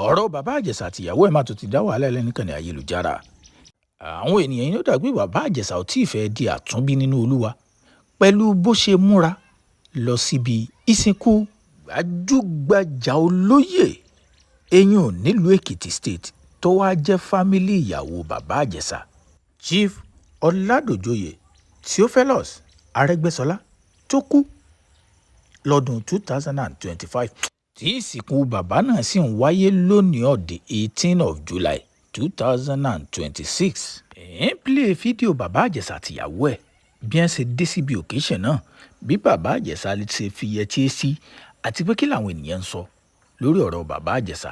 ọ̀rọ̀ bàbá Ìjẹ̀ṣà àtìyàwó ẹ̀ má tó ti dá wàhálà lẹ́nìkànnì ayélujára. Àwọn ènìyàn yóò dàgbé bàbá Ìjẹ̀ṣà ò tí ì fẹ́ di àtúnbí nínú Olúwa pẹ̀lú bó ṣe múra lọ síbi ìsìnkú gbajúgbajà olóyè eyín ò nílùú Èkìtì state tó wá jẹ́ fámílì ìyàwó bàbá Ìjẹ̀ṣà Chief Ọládòjoyè Theophilus Arẹ́gbẹ́ṣọlá tó kú lọ́dún 2025 tí ìsìnkú bàbá náà sì ń wáyé lónìí ọ̀dẹ̀ 18 of July 2026. Play fídíò bàbá Ìjẹ̀ṣà àtìyàwó ẹ̀ bí wọ́n ṣe dé síbi occasion náà, bí bàbá Ìjẹ̀ṣà ṣe fi yẹtí sí àti pé kí làwọn ènìyàn ń sọ lórí ọ̀rọ̀ bàbá Ìjẹ̀ṣà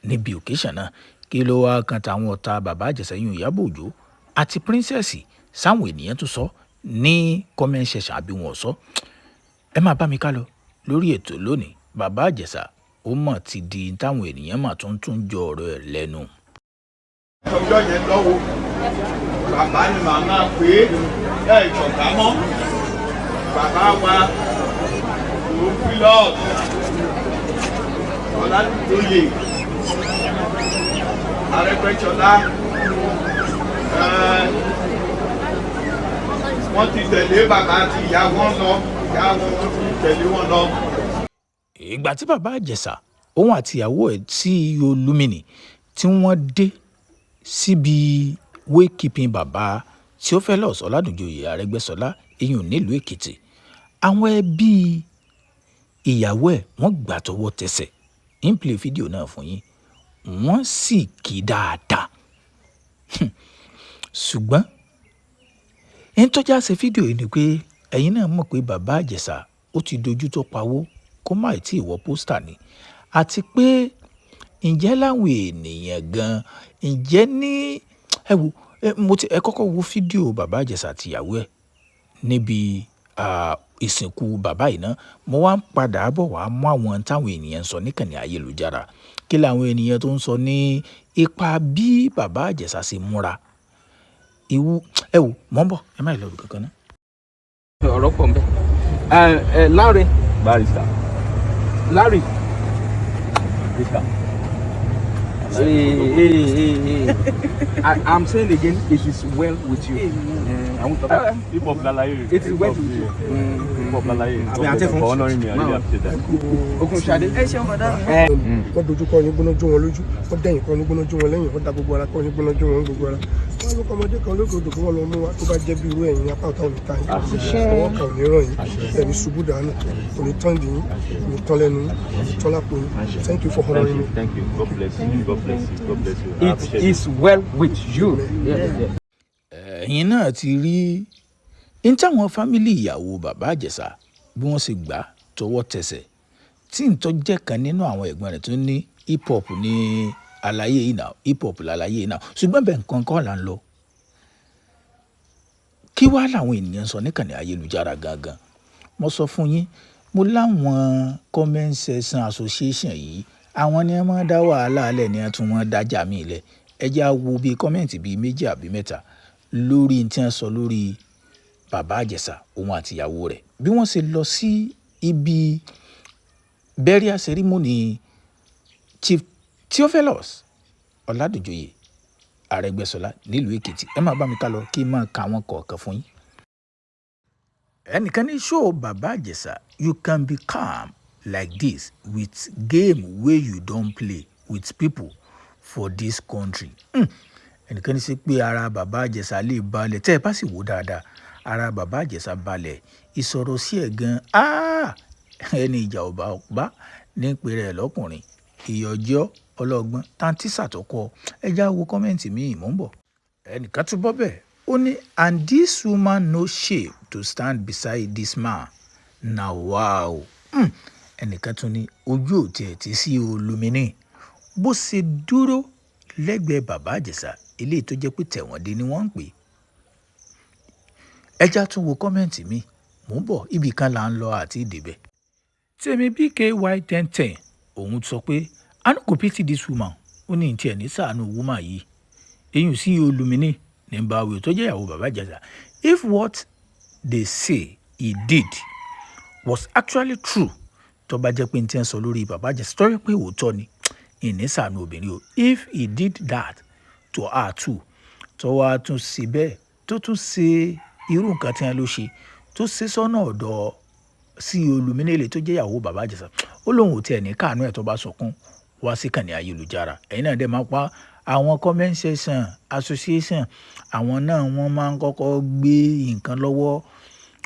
níbi occasion náà. Kí ló wá kan táwọn ọ̀tá bàbá Ìjẹ̀ṣà yún Ìyábọ̀ Òjó àti Princess sáwọn ènìyàn tó sọ ní comment section àbí wọn sọ. Ẹ máa bá mi ká lọ lórí ètò lónìí. Bàbá Ìjẹ̀ṣà ó mọ̀ ti di táwọn ènìyàn mà tún jọ ọ̀rọ̀ ẹ̀ lẹ́nu. ọjọ́ yẹn lọ́wọ́ bàbá ni màmá pé ẹ̀ ìjọba mọ́ bàbá wa Theophilus Ọládòjoyè Arẹ́gbẹ́ṣọlá wọ́n ti tẹ̀lé bàbá àti ìyá wọn lọ, ìyá wọn ti tẹ̀lé wọn lọ. Ìgbà tí bàbá Ìjẹ̀ṣà òun àti ìyàwó ẹ̀ CEO Lumini tí wọ́n dé síbi waykeeping bàbá Theophilus Ọládòjoyè Arẹ́gbẹ́ṣọlá eyín nílùú Èkìtì, àwọn ẹbí ìyàwó ẹ̀ wọ́n gbà tọwọ́ tẹsẹ̀ ń play fídíò náà fún yín, wọ́n sì kí dáadáa. Ṣùgbọ́n ẹni tó já ṣe fídíò yìí ni pé ẹ̀yin náà mọ̀ pé bàbá Ìjẹ̀ṣà ó ti dojú tó pawó kó má tí ì wọ pósítà ni, àti pé ǹjẹ́ láwọn ènìyàn gan ǹjẹ́ ní ẹ kọ́kọ́ wo fídíò bàbá Ìjẹ̀ṣà àtìyàwó ẹ̀ níbi ìsìnkú bàbá yìí náà. Mo wá ń padà bọ̀ wá mú àwọn táwọn ènìyàn ń sọ níkànnì ayélujára. Kí làwọn ènìyàn tó ń sọ ní ipa bí bàbá Ìjẹ̀ṣà ṣe múra. Mọ́ ń bọ̀, ẹ má lọ rò kankan náà. ọ̀rọ̀ pọ̀ nbẹ. Larry. Barrister. Larry. Barrister. Hey. I'm saying again, it is well with you. I want to. Hip hop lalaye. It is well with you. Hip hop lalaye. For honoring me, I really appreciate that. Okunṣadé. Wọ́n dojú kọ́ ní gbóná jó wọn lójú, wọ́n dẹ̀yìn kọ́ ní gbóná jó wọn lẹ́yìn, wọ́n da gbogbo ara kọ́ ní gbóná jó wọn gbogbo ara. Wọ́n ló kọ́ ọmọdé kan lókòdò kí wọ́n lọ mú wa tó bá jẹ́ bí irú ẹ̀yìn apá ọ̀tá òní ta yìí. Ọwọ́ kan ò ní ràn yín, ẹ̀mí ṣubú dànù, kò ní tán dì yín, kò ní tán lẹ́nu yín, kò ní tán lápò yín. Thank you for honoring me. Thank you. God bless you. God bless you. God bless you. I It appreciate it. is well with you. Ẹ̀yin náà ti rí ní táwọn fámílì ìyàwó bàbá Ìjẹ̀ṣà bí wọ́n ṣe gbà tọwọ́ tẹsẹ̀, tí n tó jẹ́ kan nínú àwọn ẹ̀gbọ́n rẹ̀ tó ní hip hop ní àlàyé yìí náà, hip hop làlàyé yìí náà. Ṣùgbọ́n bẹ́ẹ̀ nǹkan kan là ń lọ. Kí wá làwọn ènìyàn sọ níkànnì ayélujára gangan? Mo sọ fún yín, mo láwọn comment section association yìí, àwọn ni wọ́n máa dá wàhálà alẹ́ ni wọ́n tún wọ́n dájà mí lẹ̀. Ẹ jẹ́ á wo bíi kọ́mẹ̀ntì bíi méjì àbí mẹ́ta lórí tí wọ́n sọ lórí bàbá Ìjẹ̀ṣà òun àtìyàwó rẹ̀ bí wọ́n ṣe lọ sí ibi burial ceremony Chief Theophilus Ọládòjoyè Arẹ́gbẹ́ṣọlá nílùú Èkìtì. Ẹ máa bá mi ká lọ kí n máa ka àwọn kọ̀ọ̀kan fún yín. Ẹnìkan ní show bàbá Ìjẹ̀ṣà, you can be calm like this with game wey you don play with people for this country. Ẹnìkan ní sí pé ara bàbá Ìjẹ̀ṣà lè balẹ̀, tẹ́ ẹ bá sì wò dáadáa ara bàbá Ìjẹ̀ṣà balẹ̀, ìsọ̀rọ̀ sí ẹ̀ gan ẹni ìjà ọba ní pèrè ẹ̀ lọ́kùnrin, ìyọ̀jọ́ ọlọ́gbọ́n tantísà tó kọ́. Ẹ já wo kọ́mẹ́ǹtì míì, mò ń bọ̀. Ẹnìkan tún bọ́ bẹ́ẹ̀ ó ní and this woman no shame to stand beside this man na wow. Ẹnìkan tún ní ojú òtí ẹ̀ tí sí Lumini bó ṣe dúró lẹ́gbẹ̀ẹ́ bàbá Ìjẹ̀ṣà eléyìí tó jẹ́ pé tẹ̀wọ̀n dé ni wọ́n ń pè. Ẹ já tún wo kọ́mẹ́ǹtì mi, mò ń bọ̀, ibì kan là ń lọ àti ìdèbẹ̀. Tèmi BKY 1010 òun sọ pé I no go pity this woman, ó ní tiẹ̀ ní ṣàánú woman yìí. Eyín CEO Lumini ní báwo tó jẹ́ ìyàwó bàbá Ìjẹ̀ṣà. If what they say he did was actually true, tó bá jẹ́ pé n tí ń sọ lórí bàbá Ìjẹ̀ṣà tó rí pé òótọ́ ni, ìní sànú obìnrin o. If he did that to her too, tó wá tún ṣe bẹ́ẹ̀ tó tún ṣe irú nǹkan tí wọ́n ló ṣe tó ṣe sọ́nà ọ̀dọ̀ sí Olúminélé tó jẹ́ ìyàwó bàbá Ìjẹ̀ṣà, ó lóun ò tiẹ̀ ní káàánú ẹ̀ tó bá sọkún wá sí kànnì ayélujára. Ẹ̀yin náà dẹ̀ máa pa àwọn comment section association, àwọn náà wọ́n máa ń kọ́kọ́ gbé nǹkan lọ́wọ́.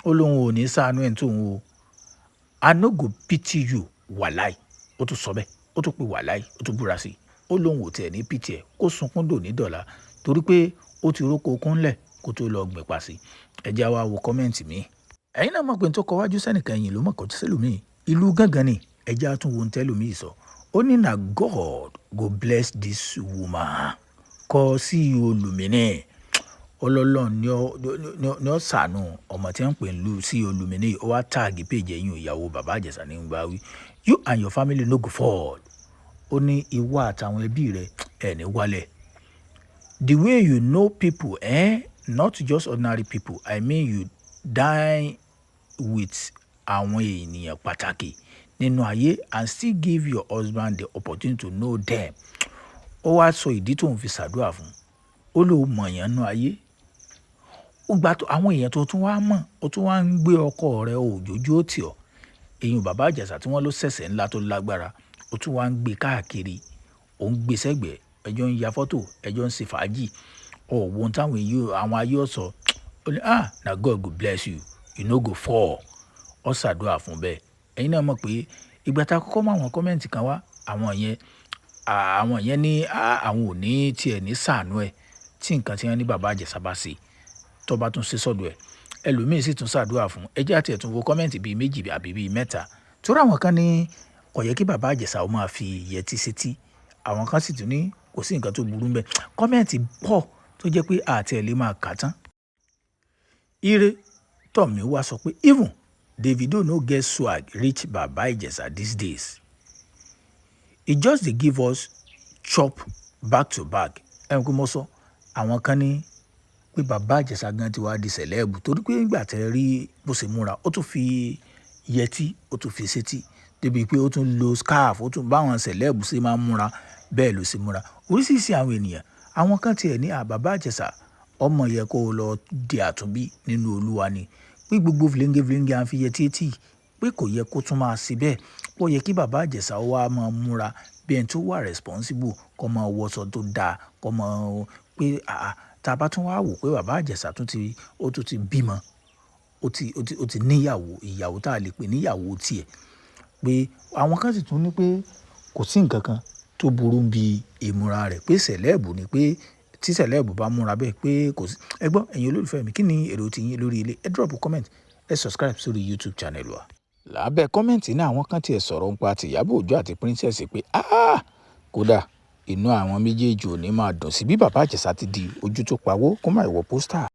Ó lóun ò ní ṣàánú ẹ̀ tóun o. I no go pity you wàláì. Ó tún sọ bẹ́ẹ̀, ó tún pe wàláì, ó tún búra sí i. Ó lóun ò tiẹ̀ ní pity ẹ̀ kó sunkún dòní dọ̀la torí pé ó ti róko kúnlẹ̀ kó tó lọ gbìn pa sí. Ẹ jẹ́ wá wo kọ́mẹ́ǹtì mi. Ẹ̀yin náà mọ̀ pé tó kọ wájú sẹ́nìkan ẹ̀yìn ló mọ̀ kọjú sẹ́lòmíì. Ìlú gángan ni ẹ jẹ́ àtúnwò ń tẹ́lòmíì sọ. Ó ní na God go bless this woman. Kọ sí Olúminélé. Ọlọ́run ni ó ṣàánú ọmọ tí wọ́n pè ń lu sí Olúminélé. Ó wá táàgì péjì ẹ̀yìn ìyàwó bàbá Ìjẹ̀ṣà ní gbà wí. You and your family no go fall. Ó ní ìwọ àtàwọn ẹbí rẹ̀ ẹ̀ ní wálẹ̀. The way you know people, not just ordinary people. I mean you dine with àwọn ènìyàn pàtàkì nínú ayé and still give your husband the opportunity to know them. Ó wá sọ ìdí tó ń fi ṣàdúrà fún. Ó ló mọ̀ èèyàn nínú ayé. Ó gba àwọn èèyàn tó tún wá mọ̀, ó tún wá ń gbé ọkọ rẹ̀ òjòjú ó tì ọ́. Èyàn bàbá Ìjẹ̀ṣà tí wọ́n ló ṣẹ̀ṣẹ̀ ńlá tó lágbára, ó tún wá ń gbé káàkiri. Ó ń gbé sẹ́gbẹ̀ẹ́, ẹjọ́ ń ya fọ́tò, ẹjọ́ ń ṣe fàájì. Wọ́n táwọn àwọn ayé ọ̀sọ̀. Ó ní na God go bless you, you no go fall. Ó ṣàdúrà fún bẹ́ẹ̀. Ẹ̀yin náà mọ̀ pé ìgbà tá a kọ́kọ́ mọ àwọn kọ́mẹ́ǹtì kan wá, àwọn yẹn ní àwọn ò ní tiẹ̀ ní ṣàánú ẹ̀ tí nǹkan tí wọ́n ní bàbá Ìjẹ̀ṣà bá ṣe tó bá tún ṣe sọ́dọ̀ ẹ̀. Ẹlòmíì sì tún ṣàdúrà fún. Ẹ jẹ́ àti ẹ̀ tún wo kọ́mẹ́ǹtì bíi méjì àbí bíi mẹ́ta. Torí àwọn kan ní kò yẹ kí bàbá Ìjẹ̀ṣà ó máa fi yẹtí sétí. Àwọn kan sì tún ní kò sí nǹkan tó burú ńbẹ̀. Kọ́mẹ́ǹtì pọ̀ tó jẹ́ pé àti ẹ̀ lè máa kà tán. Ire Tọ́mi wá sọ pé even Davido no get swag reach Baba Ìjẹ̀ṣà these days. He just dey give us chop back to back. Kí mo sọ, àwọn kan ní pé Baba Ìjẹ̀ṣà gan ti wá di sẹ̀lẹ́bù torí pé nígbà tẹ́ rí bó ṣe múra, ó tún fi yẹtí, ó tún fi sétí débi pé ó tún lo scarf, ó tún báwọn sẹ̀lẹ́bù ṣe máa ń múra bẹ́ẹ̀ ló ṣe múra. Oríṣiríṣi àwọn ènìyàn, àwọn kan tiẹ̀ ní Baba Ìjẹ̀ṣà ọmọ yẹ kó lọ di àtúnbí nínú Olúwa ni. Pé gbogbo fìlẹ́ńgẹ́ à ń fi yẹtí etí pé kò yẹ kó tún máa ṣe bẹ́ẹ̀. Ó yẹ kí Baba Ìjẹ̀ṣà wá máa múra bí ẹni tó wà responsible, kó máa wọṣọ tó dáa, kó máa pé tá a bá tún wá wò pé Baba Ìjẹ̀ṣà tún ti bímọ, ó ti níyàwó, ìyàwó tá a lè pè níyàwó tiẹ̀. Pé àwọn kan sì tún ní pé kò sí nǹkan kan tó burú bí ìmúra rẹ̀, pé sẹ̀lẹ́bù ni, pé tí sẹ̀lẹ́bù bá múra bẹ́ẹ̀ pé kò sí. Ẹ gbọ́ ẹ̀yin olólùfẹ́ mi, kí ni èrò tiyín lórí ilé? Ẹ drop comment, ẹ subscribe sórí YouTube channel wa. Lábẹ́ kọ́mẹ̀ntì náà àwọn kan tiẹ̀ sọ̀rọ̀ nípa ti Ìyábọ̀ Òjó àti Princess pé kódà inú àwọn méjèèjì ò ní máa dùn sí bí Baba Ìjẹ̀ṣà ti di ojú tó pawó kó má ìwọ pósítà.